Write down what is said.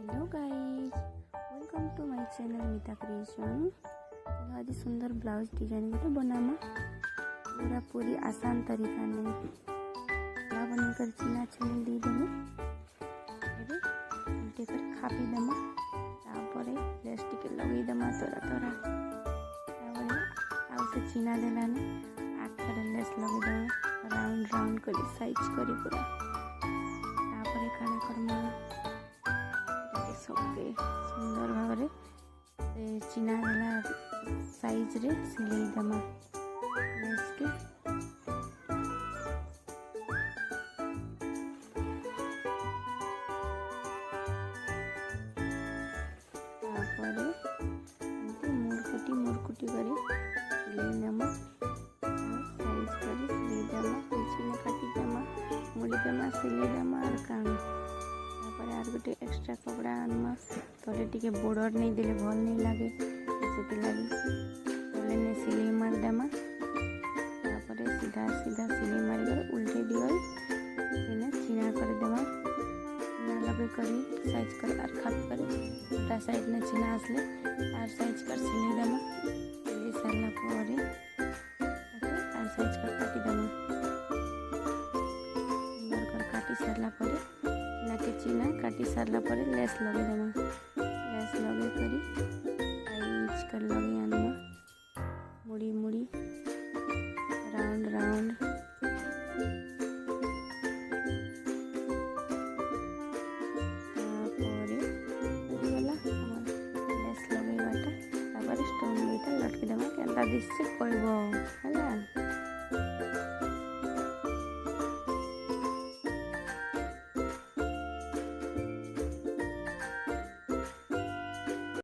Hello guys, welcome to my channel Mita creation. चलो आज सुंदर ब्लाउज डिजाइन गोटे बनामा पूरा पूरी आसान तरीका नहीं बनकर चिना छुनी दीदेमु उल्टे कर खापी देमा तापरे लेस टिके लगे देमा तोरा तोरा तापरे आउ से चिना देलाने आखर लेस लगे देमा राउंड राउंड करी साइज करी पूरा तापरे काना करमा सबके सुंदर भाव चिना देला साइज रे सिलाई देमा लेस के तापरे एमती मुरकुटी करी सिलाई देमा साइज करी सिलाई देमा चिना काटी देमा मुड़ी देमा सिलाई देमा और काना आर गोटे एक्स्ट्रा कपड़ा आनमा तले टिके बॉर्डर नहीं देले भल नहीं लगे से लगी तले ने सिलाई मार देमा तापरे सीधा सीधा सिलाई मार कर उल्टे दिगल इने चिना कर देमा ना लगे करी साइज कर और खाप कर उल्टा साइड ने चिना आसले आर साइज कर सिलाई देमा सिलाई सरला परे आर साइज कर काटी देमा सुंदर कर काटी सरला परे चिना काटी सारला परे लेस लगे देमा लेस लगे करी साइज कर लगे आनमा मुड़ी मुड़ी राउंड राउंड तापरे गला लेस लगे बाटा तापरे स्टोन बेटा लटके देमा केनता दिससे कहबो हला।